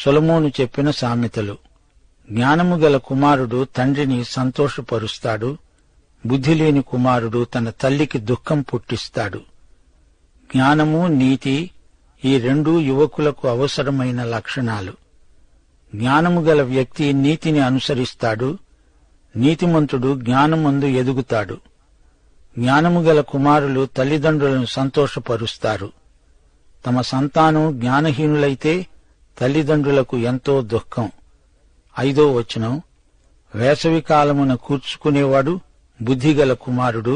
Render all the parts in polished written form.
సొలొమోను చెప్పిన సామెతలు. జ్ఞానము గల కుమారుడు తండ్రిని సంతోషపరుస్తాడు, బుద్ధిలేని కుమారుడు తన తల్లికి దుఃఖం పుట్టిస్తాడు. జ్ఞానము, నీతి ఈ రెండూ యువకులకు అవసరమైన లక్షణాలు. జ్ఞానము గల వ్యక్తి నీతిని అనుసరిస్తాడు, నీతిమంతుడు జ్ఞానమందు ఎదుగుతాడు. జ్ఞానము గల కుమారులు తల్లిదండ్రులను సంతోషపరుస్తారు. తమ సంతానం జ్ఞానహీనులైతే తల్లిదండ్రులకు ఎంతో దుఃఖం. 5వ వచనం, వేసవికాలమున కూర్చుకునేవాడు బుద్ధిగల కుమారుడు,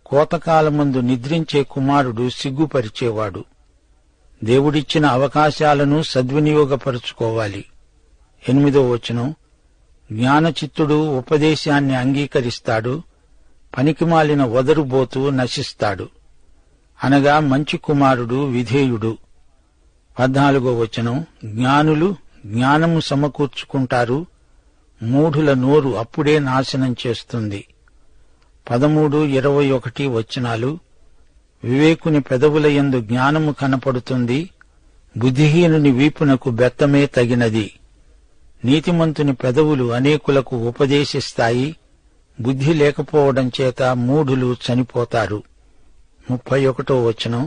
కోతకాలమందు నిద్రించే కుమారుడు సిగ్గుపరిచేవాడు. దేవుడిచ్చిన అవకాశాలను సద్వినియోగపరుచుకోవాలి. 8వ వచనం, జ్ఞానచిత్తుడు ఉపదేశాన్ని అంగీకరిస్తాడు, పనికిమాలిన వదరుబోతు నశిస్తాడు. అనగా మంచి కుమారుడు విధేయుడు. 14వ వచనం, జ్ఞానులు జ్ఞానము సమకూర్చుకుంటారు, మూఢుల నోరు అప్పుడే నాశనం చేస్తుంది. 13, 21 వచనాలు, వివేకుని పెదవులయందు జ్ఞానము కనపడుతుంది, బుద్ధిహీనుని వీపునకు బెత్తమే తగినది. నీతిమంతుని పెదవులు అనేకులకు ఉపదేశిస్తాయి, బుద్ధి లేకపోవడం చేత మూఢులు చనిపోతారు. 31వ వచనం,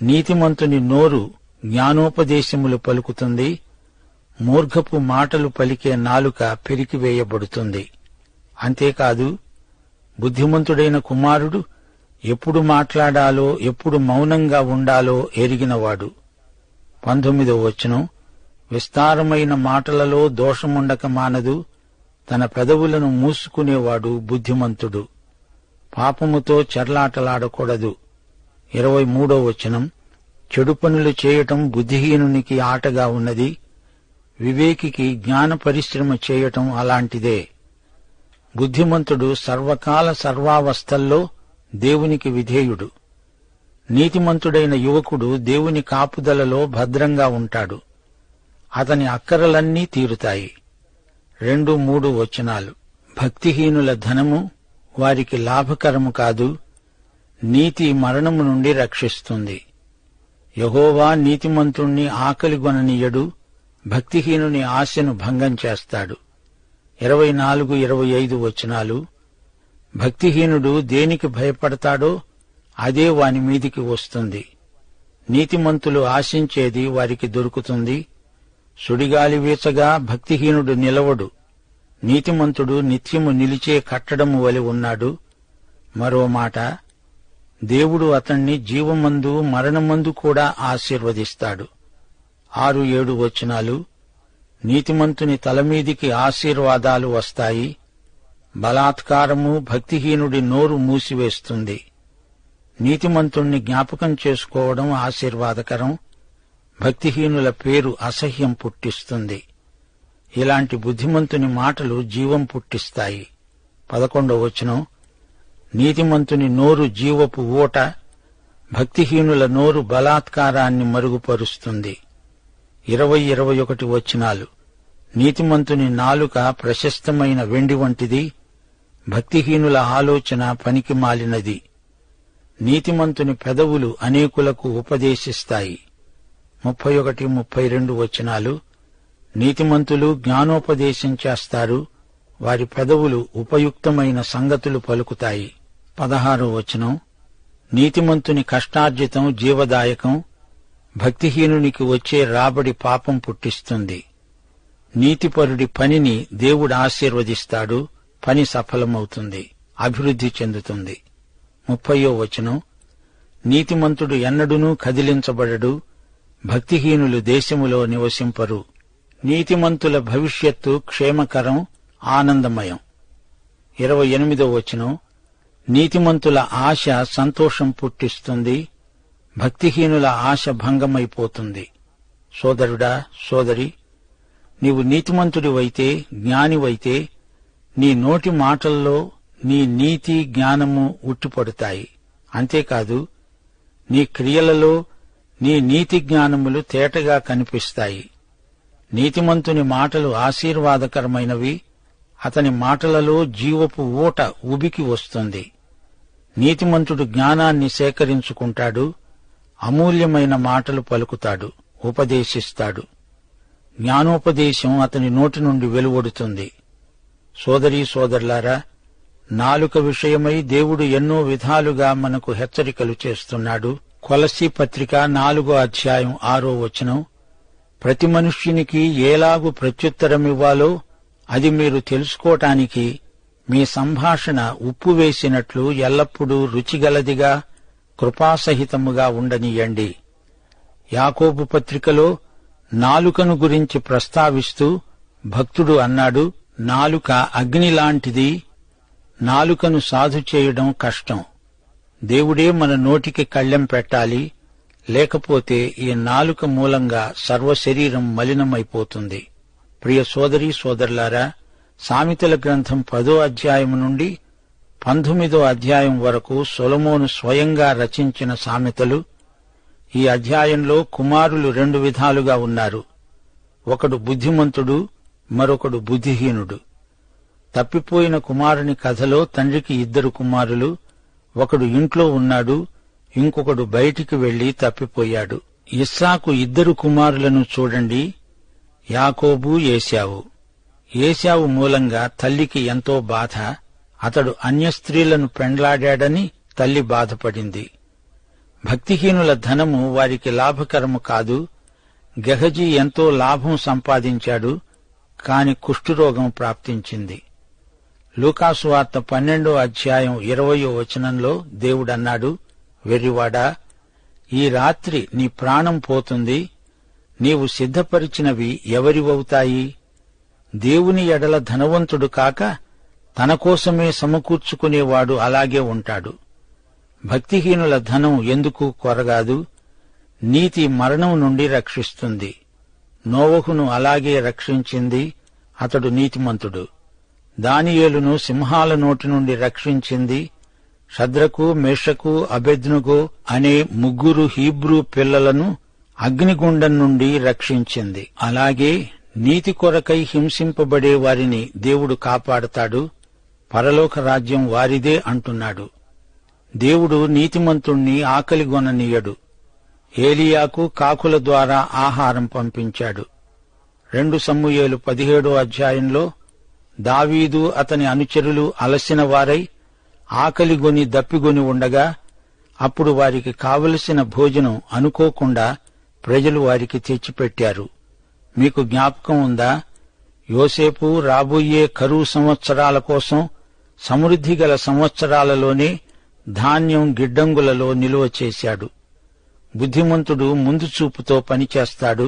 నీతిమంతుని నోరు జ్ఞానోపదేశములు పలుకుతుంది, మూర్ఖపు మాటలు పలికే నాలుక పెరికివేయబడుతుంది. అంతేకాదు, బుద్ధిమంతుడైన కుమారుడు ఎప్పుడు మాట్లాడాలో ఎప్పుడు మౌనంగా ఉండాలో ఎరిగినవాడు. 19వ వచనం, విస్తారమైన మాటలలో దోషముండక మానదు, తన పెదవులను మూసుకునేవాడు బుద్ధిమంతుడు. పాపముతో చెర్లాటలాడకూడదు. 23వ వచనం, చెడు పనులు చేయటం బుద్ధిహీనునికి ఆటగా ఉన్నది, వివేకికి జ్ఞాన పరిశ్రమ చేయటం అలాంటిదే. బుద్ధిమంతుడు సర్వకాల సర్వావస్థల్లో దేవునికి విధేయుడు. నీతిమంతుడైన యువకుడు దేవుని కాపుదలలో భద్రంగా ఉంటాడు. అతని అక్కరలన్నీ తీరుతాయి. 2, 3 వచనాలు, భక్తిహీనుల ధనము వారికి లాభకరము కాదు, నీతి మరణము నుండి రక్షిస్తుంది. యెహోవా నీతిమంతుణ్ణి ఆకలిగొననీయడు, భక్తిహీనుని ఆశను భంగం చేస్తాడు. 24, 25 వచనాలు, భక్తిహీనుడు దేనికి భయపడతాడో అదే వాని మీదికి వస్తుంది. నీతిమంతులు ఆశించేది వారికి దొరుకుతుంది. సుడిగాలి వీచగా భక్తిహీనుడు నిలవడు, నీతిమంతుడు నిత్యము నిలిచే కట్టడము వలె ఉన్నాడు. మరో మాట, దేవుడు అతణ్ణి జీవమందు మరణమందు కూడా ఆశీర్వదిస్తాడు. 6, 7 వచనాలు, నీతిమంతుని తలమీదికి ఆశీర్వాదాలు వస్తాయి, బలాత్కారము భక్తిహీనుడి నోరు మూసివేస్తుంది. నీతిమంతుణ్ణి జ్ఞాపకం చేసుకోవడం ఆశీర్వాదకరం, భక్తిహీనుల పేరు అసహ్యం పుట్టిస్తుంది. ఇలాంటి బుద్ధిమంతుని మాటలు జీవం పుట్టిస్తాయి. 11వ వచనం, నీతిమంతుని నోరు జీవపు ఊట, భక్తిహీనుల నోరు బలాత్కారాన్ని మరుగుపరుస్తుంది. 20, 21 వచనాలు, నీతిమంతుని నాలుక ప్రశస్తమైన వెండి వంటిది, భక్తిహీనుల ఆలోచన పనికిమాలినది. నీతిమంతుని పెదవులు అనేకులకు ఉపదేశిస్తాయి. 31, 32 వచనాలు, నీతిమంతులు జ్ఞానోపదేశం చేస్తారు, వారి పెదవులు ఉపయుక్తమైన సంగతులు పలుకుతాయి. 16వ వచనం, నీతిమంతుని కష్టార్జితం జీవదాయకం, భక్తిహీనునికి వచ్చే రాబడి పాపం పుట్టిస్తుంది. నీతిపరుడి పనిని దేవుడు ఆశీర్వదిస్తాడు, పని సఫలమవుతుంది, అభివృద్ధి చెందుతుంది. 30వ వచనం, నీతిమంతుడు ఎన్నడూనూ కదిలించబడడు, భక్తిహీనులు దేశములో నివసింపరు. నీతిమంతుల భవిష్యత్తు క్షేమకరం, ఆనందమయం. 28వ వచనం, నీతిమంతుల ఆశ సంతోషం పుట్టిస్తుంది, భక్తిహీనుల ఆశ భంగమైపోతుంది. సోదరుడా, సోదరి, నీవు నీతిమంతుడివైతే, జ్ఞానివైతే, నీ నోటి మాటల్లో నీ నీతి జ్ఞానము ఉట్టిపడుతాయి. అంతేకాదు, నీ క్రియలలో నీ నీతి జ్ఞానములు తేటగా కనిపిస్తాయి. నీతిమంతుని మాటలు ఆశీర్వాదకరమైనవి, అతని మాటలలో జీవపు ఊట ఉబికి వస్తుంది. నీతిమంతుడు జ్ఞానాన్ని సేకరించుకుంటాడు, అమూల్యమైన మాటలు పలుకుతాడు, ఉపదేశిస్తాడు. జ్ఞానోపదేశం అతని నోటి నుండి వెలువడుతుంది. సోదరీ సోదరులారా, నాలుక విషయమై దేవుడు ఎన్నో విధాలుగా మనకు హెచ్చరికలు చేస్తున్నాడు. కొలస్సీ పత్రిక 4వ అధ్యాయం 6వ వచనం, ప్రతి మనుష్యునికి ఏలాగు ప్రత్యుత్తరమివ్వాలో అది మీరు తెలుసుకోవటానికి మీ సంభాషణ ఉప్పు వేసినట్లు ఎల్లప్పుడూ రుచిగలదిగా కృపాసహితముగా ఉండనీయండి. యాకోబు పత్రికలో నాలుకను గురించి ప్రస్తావిస్తూ భక్తుడు అన్నాడు, నాలుక అగ్నిలాంటిది, నాలుకను సాధు చేయడం కష్టం. దేవుడే మన నోటికి కళ్ళెం పెట్టాలి, లేకపోతే ఈ నాలుక మూలంగా సర్వశరీరం మలినమైపోతుంది. ప్రియ సోదరీ సోదరులారా, సామెతల గ్రంథం 10వ అధ్యాయం నుండి 19వ అధ్యాయం వరకు సొలొమోను స్వయంగా రచించిన సామెతలు. ఈ అధ్యాయంలో కుమారులు 2 విధాలుగా ఉన్నారు. ఒకడు బుద్ధిమంతుడు, మరొకడు బుద్ధిహీనుడు. తప్పిపోయిన కుమారుని కథలో తండ్రికి 2 కుమారులు, ఒకడు ఇంట్లో ఉన్నాడు, ఇంకొకడు బయటికి వెళ్లి తప్పిపోయాడు. ఇస్సాకు 2 కుమారులను చూడండి, యాకోబు, ఏశావు. ఏశావు మూలంగా తల్లికి ఎంతో బాధ. అతడు అన్యస్త్రీలను పెండ్లాడాడని తల్లి బాధపడింది. భక్తిహీనుల ధనము వారికి లాభకరము కాదు. గెహజీ ఎంతో లాభం సంపాదించాడు, కాని కుష్ఠురోగం ప్రాప్తించింది. లూకాసు వార్త 12వ అధ్యాయం 20వ వచనంలో దేవుడన్నాడు, వెర్రివాడా, ఈ రాత్రి నీ ప్రాణం పోతుంది. నీవు సిద్ధపరిచినవి ఎవరివవుతాయి? దేవుని ఎడల ధనవంతుడు కాక తన కోసమే సమకూర్చుకునేవాడు అలాగే ఉంటాడు. భక్తిహీనుల ధనం ఎందుకు కొరగాదు? నీతి మరణం నుండి రక్షిస్తుంది. నోవహును అలాగే రక్షించింది, అతడు నీతిమంతుడు. దానియేలును సింహాల నోటి నుండి రక్షించింది. షద్రకు, మేషకు, అబేద్నెగో అనే 3 హీబ్రూ పిల్లలను అగ్నిగుండం నుండి రక్షించింది. అలాగే నీతి కొరకై హింసింపబడే వారిని దేవుడు కాపాడతాడు. పరలోక రాజ్యం వారిదే అంటున్నాడు. దేవుడు నీతిమంతుణ్ణి ఆకలిగొననీయడు. ఏలీయాకు కాకుల ద్వారా ఆహారం పంపించాడు. 2 సమూయేలు 17వ అధ్యాయంలో దావీదు అతని అనుచరులు అలసిన వారై ఆకలిగొని దప్పిగొని ఉండగా అప్పుడు వారికి కావలసిన భోజనం అనుకోకుండా ప్రజలు వారికి తెచ్చిపెట్టారు. మీకు జ్ఞాపకం ఉందా? యోసేపు రాబోయే కరువు సంవత్సరాల కోసం సమృద్ధిగల సంవత్సరాలలోనే ధాన్యం గిడ్డంగులలో నిలువ చేశాడు. బుద్ధిమంతుడు ముందు చూపుతో పనిచేస్తాడు.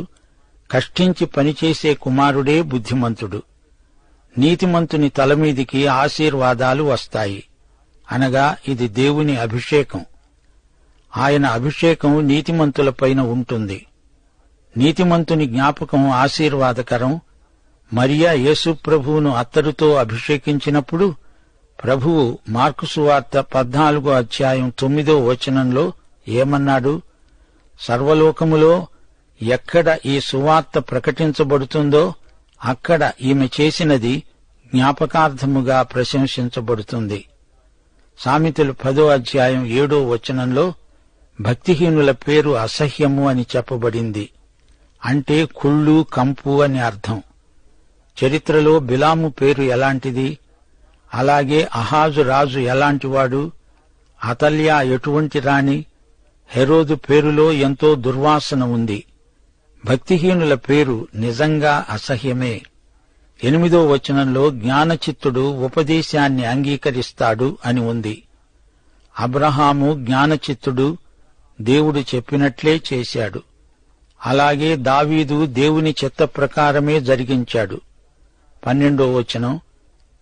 కష్టించి పనిచేసే కుమారుడే బుద్ధిమంతుడు. నీతిమంతుని తలమీదికి ఆశీర్వాదాలు వస్తాయి, అనగా ఇది దేవుని అభిషేకం. ఆయన అభిషేకం నీతిమంతులపైన ఉంటుంది. నీతిమంతుని జ్ఞాపకం ఆశీర్వాదకరం. మరియా యేసుప్రభువును అత్తరుతో అభిషేకించినప్పుడు ప్రభువు మార్కు సువార్త 14వ అధ్యాయం 9వ వచనంలో ఏమన్నాడు? సర్వలోకములో ఎక్కడ ఈ సువార్త ప్రకటించబడుతుందో అక్కడ ఈమె చేసినది జ్ఞాపకార్థముగా ప్రశంసించబడుతుంది. సామెతలు 10వ అధ్యాయం 7వ వచనంలో భక్తిహీనుల పేరు అసహ్యము అని చెప్పబడింది. అంటే కుళ్ళు, కంపు అని అర్థం. చరిత్రలో బిలాము పేరు ఎలాంటిది? అలాగే అహాజు రాజు ఎలాంటివాడు? అతల్యా ఎటువంటి రాణి? హెరోదు పేరులో ఎంతో దుర్వాసన ఉంది. భక్తిహీనుల పేరు నిజంగా అసహ్యమే. 8వ వచనంలో జ్ఞానచిత్తుడు ఉపదేశాన్ని అంగీకరిస్తాడు అని ఉంది. అబ్రహాము జ్ఞానచిత్తుడు, దేవుడు చెప్పినట్లే చేశాడు. అలాగే దావీదు దేవుని చిత్త ప్రకారమే జరిగించాడు. 12వ వచనం,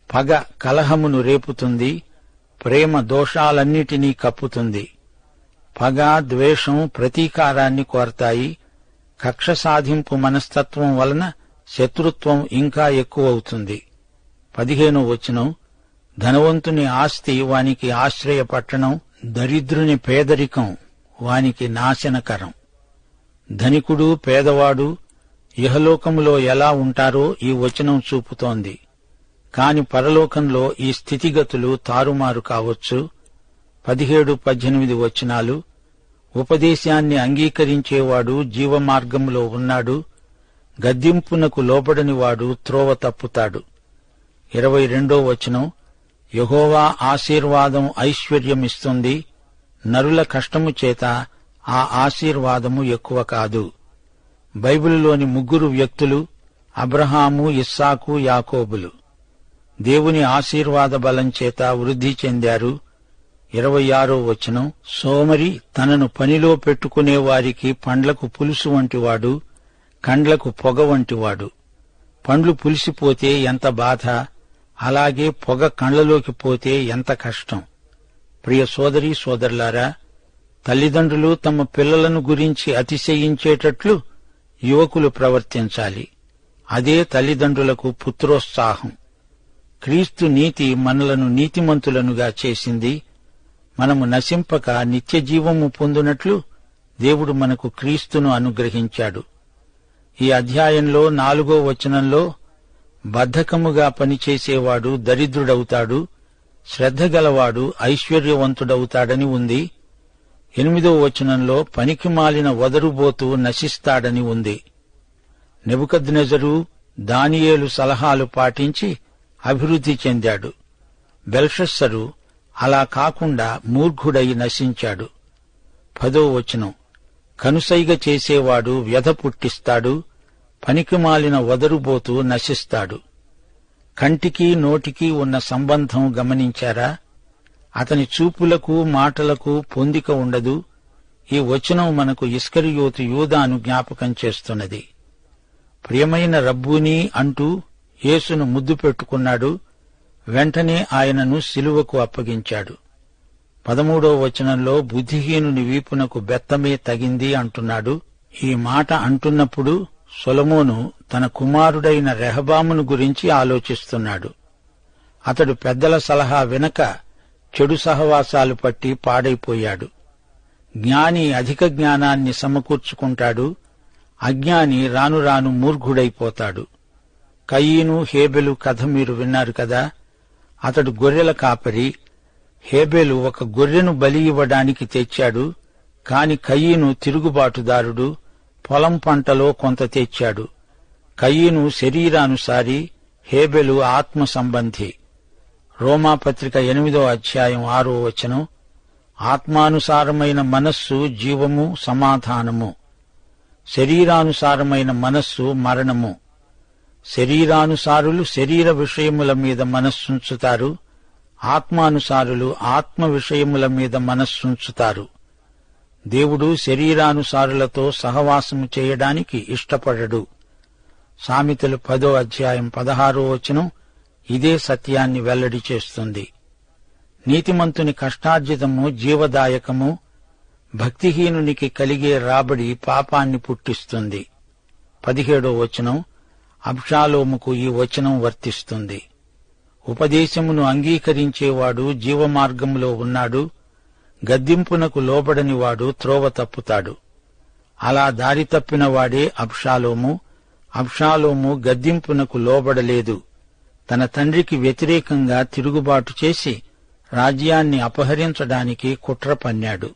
పగ కలహమును రేపుతుంది, ప్రేమ దోషాలన్నిటినీ కప్పుతుంది. పగ, ద్వేషం ప్రతీకారాన్ని కోరతాయి. కక్ష సాధింపు మనస్తత్వం వలన శత్రుత్వం ఇంకా ఎక్కువవుతుంది. 15వ వచనం, ధనవంతుని ఆస్తి వానికి ఆశ్రయపట్టణం, దరిద్రుని పేదరికం వానికి నాశనకరం. ధనికుడు, పేదవాడు ఇహలోకములో ఎలా ఉంటారో ఈ వచనం చూపుతోంది. కాని పరలోకంలో ఈ స్థితిగతులు తారుమారు కావచ్చు. 17, 18 వచనాలు, ఉపదేశాన్ని అంగీకరించేవాడు జీవమార్గంలో ఉన్నాడు, గద్దింపునకు లోబడనివాడు త్రోవ తప్పుతాడు. 22వ వచనం, యెహోవా ఆశీర్వాదం ఐశ్వర్యమిస్తుంది, నరుల కష్టము చేత ఆ ఆశీర్వాదము ఎక్కువ కాదు. బైబిలులోని 3 వ్యక్తులు అబ్రహాము, ఇస్సాకు, యాకోబులు. దేవుని ఆశీర్వాద బలం చేత వృద్ధి చెందారు. 26వ వచనం, సోమరి తనను పనిలో పెట్టుకునే వారికి పండ్లకు పులుసు వంటివాడు, కండ్లకు పొగ వంటివాడు. పండ్లు పులిసిపోతే ఎంత బాధ, అలాగే పొగ కళ్లలోకి పోతే ఎంత కష్టం. ప్రియ సోదరీ సోదరులారా, తల్లిదండ్రులు తమ పిల్లలను గురించి అతిశయించేటట్లు యువకులు ప్రవర్తించాలి. అదే తల్లిదండ్రులకు పుత్రోత్సాహం. క్రీస్తు నీతి మనలను నీతిమంతులనుగా చేసింది. మనము నశింపక నిత్యజీవము పొందునట్లు దేవుడు మనకు క్రీస్తును అనుగ్రహించాడు. ఈ అధ్యాయంలో 4వ వచనంలో బద్ధకముగా పనిచేసేవాడు దరిద్రుడవుతాడు, శ్రద్ధగలవాడు ఐశ్వర్యవంతుడవుతాడని ఉంది. 8వ వచనంలో పనికిమాలిన వదరుబోతు నశిస్తాడని ఉంది. నెబుకద్నెజరు దానియేలు సలహాలు పాటించి అభివృద్ధి చెందాడు. బెల్షస్సరు అలా కాకుండా మూర్ఖుడై నశించాడు. 10వ వచనం, కనుసైగ చేసేవాడు వ్యధ పుట్టిస్తాడు, పనికిమాలిన వదరుబోతు నశిస్తాడు. కంటికి నోటికి ఉన్న సంబంధం గమనించారా? అతని చూపులకు మాటలకు పొందిక ఉండదు. ఈ వచనం మనకు ఇస్కరియోతు యూదాను జ్ఞాపకం చేస్తున్నది. ప్రియమైన రబ్బూనీ అంటూ యేసును ముద్దు పెట్టుకున్నాడు. వెంటనే ఆయనను సిలువకు అప్పగించాడు. 13వ వచనంలో బుద్ధిహీనుని వీపునకు బెత్తమే తగింది అంటున్నాడు. ఈ మాట అంటున్నప్పుడు సొలొమోను తన కుమారుడైన రెహబామును గురించి ఆలోచిస్తున్నాడు. అతడు పెద్దల సలహా వినక చెడు సహవాసాలు పట్టి పాడైపోయాడు. జ్ఞాని అధిక జ్ఞానాన్ని సమకూర్చుకుంటాడు, అజ్ఞాని రాను రాను మూర్ఖుడైపోతాడు. కయీను, హేబెలు కథ మీరు విన్నారు కదా. అతడు గొర్రెల కాపరి. హేబెలు ఒక గొర్రెను బలి ఇవ్వడానికి తెచ్చాడు. కాని కయీను తిరుగుబాటుదారుడు, పొలం పంటలో కొంత తెచ్చాడు. కయీను శరీరానుసారి, హేబెలు ఆత్మ సంబంధి. రోమాపత్రిక 8వ అధ్యాయం 6వ వచనం, ఆత్మానుసారమైన మనస్సు జీవము సమాధానము, శరీరానుసారమైన మనస్సు మరణము. శరీరానుసారులు శరీర విషయముల మీద మనస్సుంచుతారు, ఆత్మానుసారులు ఆత్మ విషయముల మీద మనస్సుంచుతారు. దేవుడు శరీరానుసారులతో సహవాసము చేయడానికి ఇష్టపడడు. సామెతలు 10వ అధ్యాయం 16వ వచనం ఇదే సత్యాన్ని వెల్లడి చేస్తుంది. నీతిమంతుని కష్టార్జితము జీవదాయకము, భక్తిహీనునికి కలిగే రాబడి పాపాన్ని పుట్టిస్తుంది. 17వ వచనం, అబ్షాలోముకు ఈ వచనం వర్తిస్తుంది. ఉపదేశమును అంగీకరించేవాడు జీవమార్గంలో ఉన్నాడు, గద్దింపునకు లోబడనివాడు త్రోవ తప్పుతాడు. అలా దారి తప్పినవాడే అబ్షాలోము. అబ్షాలోము గద్దింపునకు లోబడలేదు. తన తండ్రికి వ్యతిరేకంగా తిరుగుబాటు చేసి రాజ్యాన్ని అపహరించడానికి కుట్ర పన్నాడు.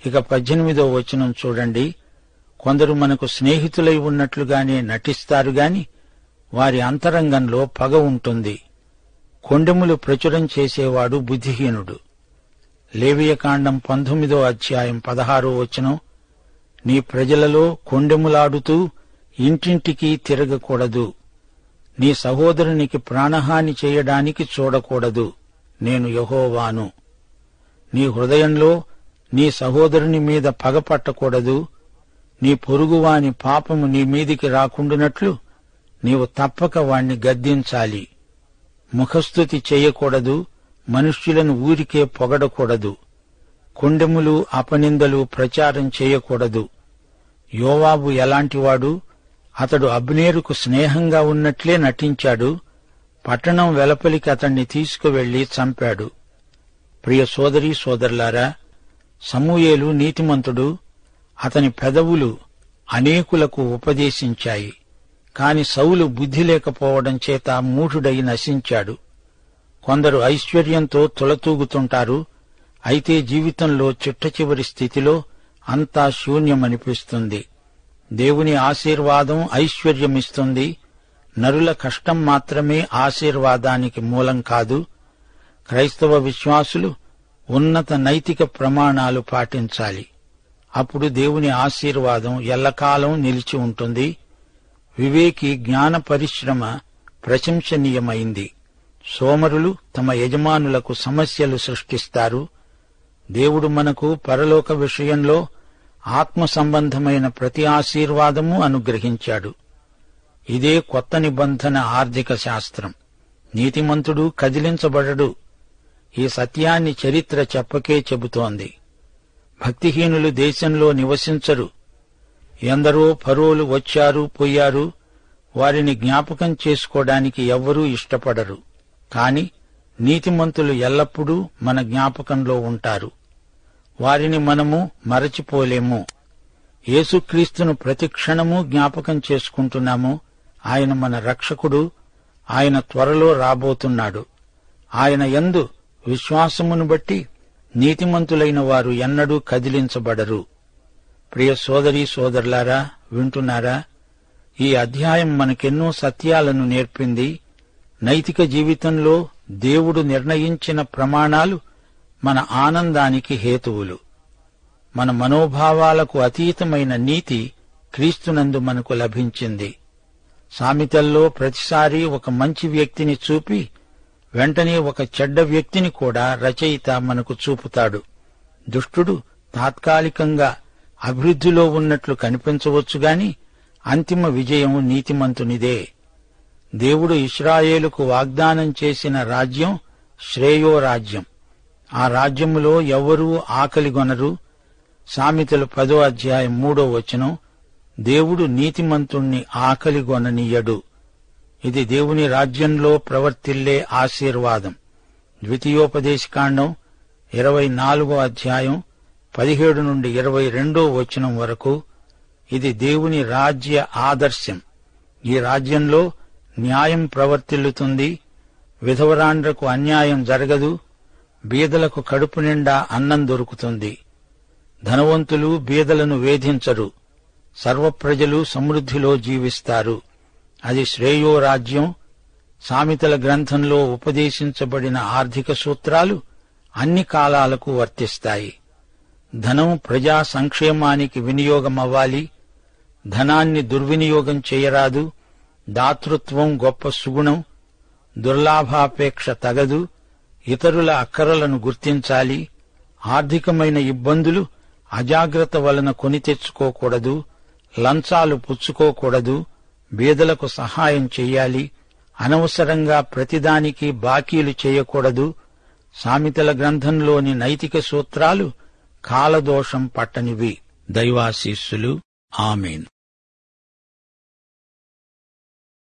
ఇక 18వ వచనం చూడండి. కొందరు మనకు స్నేహితులై ఉన్నట్లుగానే నటిస్తారు గాని వారి అంతరంగంలో పగ ఉంటుంది. కొండెములు ప్రచురం చేసేవాడు బుద్ధిహీనుడు. లేవియకాండం 19వ అధ్యాయం 16వ వచనం, నీ ప్రజలలో కొండెములాడుతూ ఇంటింటికి తిరగకూడదు, నీ సహోదరునికి ప్రాణహాని చేయడానికి చూడకూడదు, నేను యెహోవాను. నీ హృదయంలో నీ సహోదరుని మీద పగపట్టకూడదు, నీ పొరుగువాని పాపము నీ మీదికి రాకుండునట్లు నీవు తప్పక వాణ్ణి గద్దించాలి. ముఖస్తుతి చేయకూడదు, మనుష్యులను ఊరికే పొగడకూడదు, కొండెములు అపనిందలు ప్రచారం చేయకూడదు. యోవాబు ఎలాంటివాడు? అతడు అబ్నేరుకు స్నేహంగా ఉన్నట్లే నటించాడు. పట్టణం వెలుపలికి అతణ్ణి తీసుకువెళ్లి చంపాడు. ప్రియ సోదరీ సోదరులారా, సమూయేలు నీతిమంతుడు. అతని పెదవులు అనేకులకు ఉపదేశించాయి. కాని సౌలు బుద్ధి లేకపోవడం చేత మూఢుడై నశించాడు. కొందరు ఐశ్వర్యంతో తులతూగుతుంటారు, అయితే జీవితంలో చిట్టచివరి స్థితిలో అంతా శూన్యమనిపిస్తుంది. దేవుని ఆశీర్వాదం ఐశ్వర్యమిస్తుంది. నరుల కష్టం మాత్రమే ఆశీర్వాదానికి మూలం కాదు. క్రైస్తవ విశ్వాసులు ఉన్నత నైతిక ప్రమాణాలు పాటించాలి. అప్పుడు దేవుని ఆశీర్వాదం ఎల్లకాలం నిలిచి ఉంటుంది. వివేకి జ్ఞాన పరిశ్రమ ప్రశంసనీయమైంది. సోమరులు తమ యజమానులకు సమస్యలు సృష్టిస్తారు. దేవుడు మనకు పరలోక విషయంలో ఆత్మ సంబంధమైన ప్రతి ఆశీర్వాదము అనుగ్రహించాడు. ఇదే కొత్త నిబంధన ఆర్థిక శాస్త్రం. నీతిమంతుడు కదిలించబడడు. ఈ సత్యాన్ని చరిత్ర చెప్పకే చెబుతోంది. భక్తిహీనులు దేశంలో నివసించరు. ఎందరో ఫరోలు వచ్చారు పోయారు. వారిని జ్ఞాపకం చేసుకోవడానికి ఎవ్వరూ ఇష్టపడరు. కాని నీతిమంతులు ఎల్లప్పుడూ మన జ్ఞాపకంలో ఉంటారు. వారిని మనము మరచిపోలేము. యేసుక్రీస్తును ప్రతిక్షణము జ్ఞాపకం చేసుకుంటున్నాము. ఆయన మన రక్షకుడు. ఆయన త్వరలో రాబోతున్నాడు. ఆయన యందు విశ్వాసమును బట్టి నీతిమంతులైన వారు ఎన్నడూ కదిలించబడరు. ప్రియ సోదరీ సోదరులారా, వింటున్నారా? ఈ అధ్యాయం మనకెన్నో సత్యాలను నేర్పింది. నైతిక జీవితంలో దేవుడు నిర్ణయించిన ప్రమాణాలు మన ఆనందానికి హేతువులు. మన మనోభావాలకు అతీతమైన నీతి క్రీస్తునందు మనకు లభించింది. సామెతల్లో ప్రతిసారి ఒక మంచి వ్యక్తిని చూపి వెంటనే ఒక చెడ్డ వ్యక్తిని కూడా రచయిత మనకు చూపుతాడు. దుష్టుడు తాత్కాలికంగా అభివృద్ధిలో ఉన్నట్లు కనిపించవచ్చుగాని అంతిమ విజయం నీతిమంతునిదే. దేవుడు ఇశ్రాయేలుకు వాగ్దానం చేసిన రాజ్యం శ్రేయో రాజ్యం. ఆ రాజ్యములో ఎవ్వరూ ఆకలిగొనరు. సామెతలు 10వ అధ్యాయం 3వ వచనం. దేవుడు నీతిమంతుణ్ణి ఆకలిగొననీయడు. ఇది దేవుని రాజ్యంలో ప్రవర్తిల్లే ఆశీర్వాదం. ద్వితీయోపదేశకాండం 24వ అధ్యాయం 17 నుండి 22వ వచనం వరకు. ఇది దేవుని రాజ్య ఆదర్శం. ఈ రాజ్యంలో న్యాయం ప్రవర్తిల్లుతుంది. విధవరాండ్రకు అన్యాయం జరగదు. బీదలకు కడుపు నిండా అన్నం దొరుకుతుంది. ధనవంతులు బీదలను వేధించరు. సర్వప్రజలు సమృద్ధిలో జీవిస్తారు. అది శ్రేయో రాజ్యం. సామెతల గ్రంథంలో ఉపదేశించబడిన ఆర్థిక సూత్రాలు అన్ని కాలాలకు వర్తిస్తాయి. ధనం ప్రజా సంక్షేమానికి వినియోగమవ్వాలి. ధనాన్ని దుర్వినియోగం చేయరాదు. దాతృత్వం గొప్ప సుగుణం. దుర్లాభాపేక్ష తగదు. ఇతరుల అక్కరలను గుర్తించాలి. ఆర్థికమైన ఇబ్బందులు అజాగ్రత్త వలన కొని తెచ్చుకోకూడదు. లంచాలు పుచ్చుకోకూడదు. బీదలకు సహాయం చెయ్యాలి. అనవసరంగా ప్రతిదానికి బాకీలు చేయకూడదు. సామెతల గ్రంథంలోని నైతిక సూత్రాలు కాలదోషం పట్టనివి. దైవాశీస్సులు. ఆమేన్.